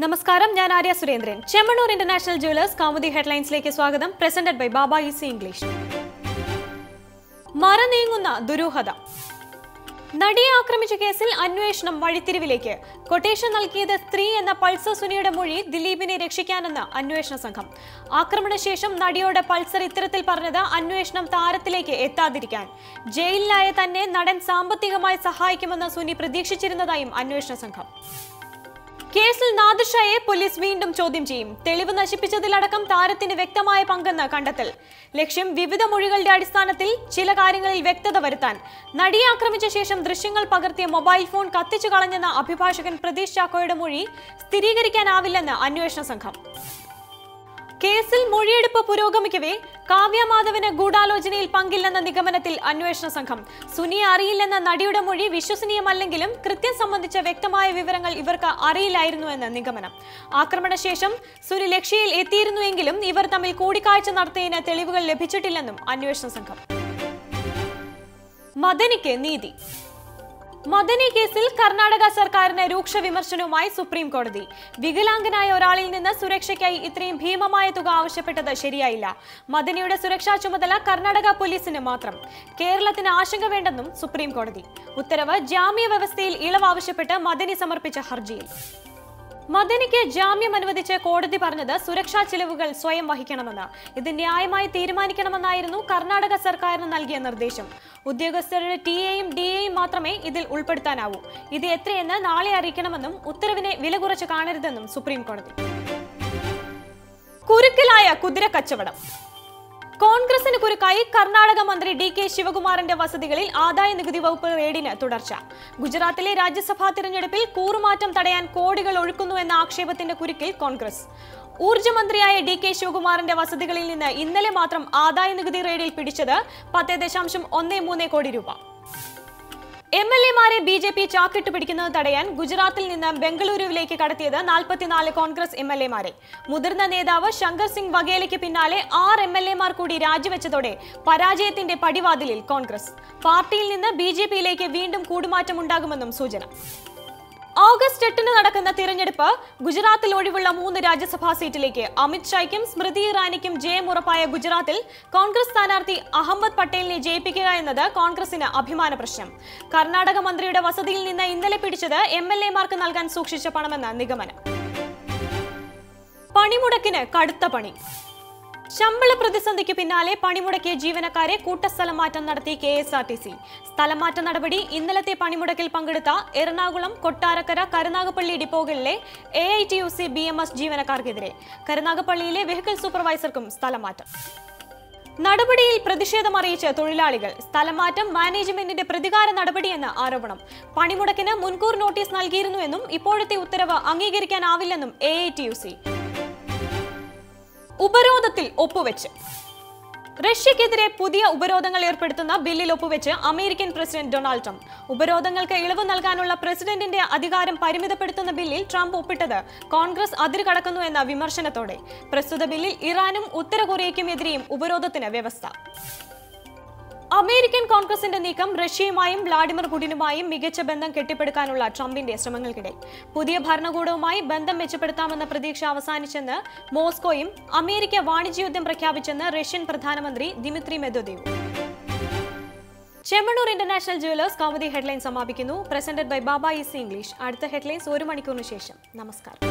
നമസ്കാരം, ഞാൻ Arya Surendran. Chemmannur international jewellers Kaumudi ഹെഡ്ലൈൻസിലേക്ക് സ്വാഗതം. Presented by Baba easy English. മറനീങ്ങുന്ന ദുരൂഹത. നടിയെ ആക്രമിച്ച കേസിൽ അന്വേഷണം വഴിത്തിരിവിലേക്ക്. കൊട്ടേഷൻ നൽകിയത് സ്ത്രീ എന്ന പൾസർ സുനിയുടെ മൊഴി ദിലീപിനെ രക്ഷിക്കാനെന്ന് അന്വേഷണ സംഘം. ആക്രമണശേഷം നടിയോട് പൾസർ ഇത്തരത്തിൽ പറഞ്ഞത് അന്വേഷണം താരത്തിലേക്ക് എത്താതിരിക്കാൻ. ജയിലിലായ തന്നെ നടൻ സാമ്പത്തികമായി സഹായിക്കുമെന്ന് സുനി പ്രതീക്ഷിച്ചിരുന്നതായും അന്വേഷണ സംഘം. കേസിൽ നാദിർ ഷായെ പോലീസ് വീണ്ടും ചോദ്യം ചെയ്യും. തെളിവ് നശിപ്പിച്ചതിലടക്കം താരത്തിന് വ്യക്തമായ പങ്കെന്ന് കണ്ടെത്തൽ. ലക്ഷ്യം വിവിധ മൊഴികളുടെ അടിസ്ഥാനത്തിൽ ചില കാര്യങ്ങളിൽ വ്യക്തത വരുത്താൻ. നടിയെ ആക്രമിച്ച ശേഷം ദൃശ്യങ്ങൾ പകർത്തിയ മൊബൈൽ ഫോൺ കത്തിച്ചു കളഞ്ഞെന്ന അഭിഭാഷകൻ പ്രതീഷ് ചാക്കോയുടെ മൊഴി സ്ഥിരീകരിക്കാനാവില്ലെന്ന് അന്വേഷണ സംഘം. കേസിൽ മൊഴിയെടുപ്പ് പുരോഗമിക്കവേ കാവ്യ മാധവന് ഗൂഢാലോചനയിൽ പങ്കില്ലെന്ന നിഗമനത്തിൽ അന്വേഷണ സംഘം. സുനിയെ അറിയില്ലെന്ന നടിയുടെ മൊഴി വിശ്വസനീയമല്ലെങ്കിലും കൃത്യം സംബന്ധിച്ച വ്യക്തമായ വിവരങ്ങൾ ഇവർക്ക് അറിയില്ലായിരുന്നുവെന്ന് നിഗമനം. ആക്രമണശേഷം സുനി ലക്ഷ്യയിൽ എത്തിയിരുന്നുവെങ്കിലും ഇവർ തമ്മിൽ കൂടിക്കാഴ്ച നടത്തിയതിന് തെളിവുകൾ ലഭിച്ചിട്ടില്ലെന്നും അന്വേഷണ സംഘം. മദനിക്ക് നീതി. മദനി കേസിൽ കർണാടക സർക്കാരിന് രൂക്ഷ വിമർശനവുമായി സുപ്രീം കോടതി. വികലാംഗനായ ഒരാളിൽ നിന്ന് സുരക്ഷയ്ക്കായി ഇത്രയും ഭീമമായ തുക ആവശ്യപ്പെട്ടത് ശരിയായില്ല. മദനിയുടെ സുരക്ഷാ ചുമതല കർണാടക പോലീസിന് മാത്രം. കേരളത്തിന് ആശങ്ക വേണ്ടെന്നും സുപ്രീം കോടതി. ഉത്തരവ് ജാമ്യ വ്യവസ്ഥയിൽ ഇളവ് ആവശ്യപ്പെട്ട് മദനി സമർപ്പിച്ച ഹർജിയിൽ. മദനിക്ക് ജാമ്യം അനുവദിച്ച് കോടതി പറഞ്ഞത് സുരക്ഷാ ചിലവുകൾ സ്വയം വഹിക്കണമെന്ന്. ഇത് ന്യായമായി തീരുമാനിക്കണമെന്നായിരുന്നു കർണാടക സർക്കാരിന് നൽകിയ നിർദ്ദേശം. ഉദ്യോഗസ്ഥരുടെ ടിഎയും ഡിഎയും മാത്രമേ ഇതിൽ ഉൾപ്പെടുത്താനാവൂ. ഇത് എത്രയെന്ന് നാളെ അറിയിക്കണമെന്നും ഉത്തരവിനെ വില കുറച്ച് കാണരുതെന്നും സുപ്രീം കോടതി. കുരുക്കിലായ കുതിര കച്ചവടം. കോൺഗ്രസിന് കുരുക്കായി കർണാടക മന്ത്രി DK ശിവകുമാറിന്റെ വസതികളിൽ ആദായ നികുതി വകുപ്പ് റെയ്ഡിന് തുടർച്ച. ഗുജറാത്തിലെ രാജ്യസഭാ തിരഞ്ഞെടുപ്പിൽ കൂറുമാറ്റം തടയാൻ കോടികൾ ഒഴുക്കുന്നുവെന്ന ആക്ഷേപത്തിന്റെ കുരുക്കിൽ കോൺഗ്രസ്. ഊർജ്ജമന്ത്രിയായ DK ശിവകുമാറിന്റെ വസതികളിൽ നിന്ന് ഇന്നലെ മാത്രം ആദായ നികുതി റെയ്ഡിൽ പിടിച്ചത് 10.13 കോടി രൂപ. MLA-മാരെ BJP ചാക്കിട്ട് പിടിക്കുന്നത് തടയാൻ ഗുജറാത്തിൽ നിന്ന് ബംഗളൂരുവിലേക്ക് കടത്തിയത് 44 കോൺഗ്രസ് MLA-മാരെ. മുതിർന്ന നേതാവ് ശങ്കർ സിംഗ് വഗേലയ്ക്ക് പിന്നാലെ 6 MLA-മാർ കൂടി രാജിവെച്ചതോടെ പരാജയത്തിന്റെ പടിവാതിലിൽ കോൺഗ്രസ്. പാർട്ടിയിൽ നിന്ന് BJP-യിലേക്ക് വീണ്ടും കൂടുമാറ്റമുണ്ടാകുമെന്നും സൂചന. ഓഗസ്റ്റ് 8 നടക്കുന്ന തിരഞ്ഞെടുപ്പ് ഗുജറാത്തിൽ ഒഴിവുള്ള 3 രാജ്യസഭാ സീറ്റിലേക്ക്. അമിത് ഷായ്ക്കും സ്മൃതി ഇറാനിക്കും ജയം ഉറപ്പായ ഗുജറാത്തിൽ കോൺഗ്രസ് സ്ഥാനാർത്ഥി അഹമ്മദ് പട്ടേലിനെ ജയിപ്പിക്കുക എന്നത് കോൺഗ്രസിന് അഭിമാന പ്രശ്നം. കർണാടക മന്ത്രിയുടെ വസതിയിൽ നിന്ന് ഇന്നലെ പിടിച്ചത് MLA-മാർക്ക് നൽകാൻ സൂക്ഷിച്ച പണമെന്ന നിഗമനം. പണിമുടക്കിന് കടുത്ത പണി. ശമ്പള പ്രതിസന്ധിക്ക് പിന്നാലെ പണിമുടക്കിയ ജീവനക്കാരെ കൂട്ടസ്ഥലം മാറ്റം നടത്തി KSRTC. സ്ഥലമാറ്റ നടപടി ഇന്നലത്തെ പണിമുടക്കിൽ പങ്കെടുത്ത എറണാകുളം, കൊട്ടാരക്കര, കരുനാഗപ്പള്ളി ഡിപ്പോകളിലെ AITUC BMS ജീവനക്കാർക്കെതിരെ. കരുനാഗപ്പള്ളിയിലെ വെഹിക്കിൾ സൂപ്പർവൈസർക്കും സ്ഥലമാറ്റം. നടപടിയിൽ പ്രതിഷേധമറിയിച്ച് തൊഴിലാളികൾ. സ്ഥലമാറ്റം മാനേജ്മെന്റിന്റെ പ്രതികാര നടപടിയെന്ന് ആരോപണം. പണിമുടക്കിന് മുൻകൂർ നോട്ടീസ് നൽകിയിരുന്നുവെന്നും ഇപ്പോഴത്തെ ഉത്തരവ് അംഗീകരിക്കാനാവില്ലെന്നും AITUC. ഉപരോധത്തിൽ ഒപ്പുവെച്ച്. റഷ്യക്കെതിരെ പുതിയ ഉപരോധങ്ങൾ ഏർപ്പെടുത്തുന്ന ബില്ലിൽ ഒപ്പുവെച്ച് അമേരിക്കൻ പ്രസിഡന്റ് ഡൊണാൾഡ് ട്രംപ്. ഉപരോധങ്ങൾക്ക് ഇളവ് നൽകാനുള്ള പ്രസിഡന്റിന്റെ അധികാരം പരിമിതപ്പെടുത്തുന്ന ബില്ലിൽ ട്രംപ് ഒപ്പിട്ടത് കോൺഗ്രസ് അതിരുകടക്കുന്നു എന്ന വിമർശനത്തോടെ. പ്രസ്തുത ബില്ലിൽ ഇറാനും ഉത്തര കൊറിയയ്ക്കുമെതിരെയും ഉപരോധത്തിന് വ്യവസ്ഥ. അമേരിക്കൻ കോൺഗ്രസിന്റെ നീക്കം റഷ്യയുമായും വ്ളാഡിമിർ പുടിനുമായും മികച്ച ബന്ധം കെട്ടിപ്പടുക്കാനുള്ള ട്രംപിന്റെ ശ്രമങ്ങൾക്കിടെ. പുതിയ ഭരണകൂടവുമായി ബന്ധം മെച്ചപ്പെടുത്താമെന്ന പ്രതീക്ഷ അവസാനിച്ചെന്ന് മോസ്കോയും അമേരിക്ക വാണിജ്യയുദ്ധം പ്രഖ്യാപിച്ചെന്ന് റഷ്യൻ പ്രധാനമന്ത്രി ദിമിത്രി മെദ്വദേവും. Chemmannur international jewellers Kaumudi headline സമാപിക്കുന്നു. Presented by Baba easy English. അടുത്ത ഹെഡ്ലൈൻസ് 1 മണിക്കൂറിന് ശേഷം. നമസ്കാരം.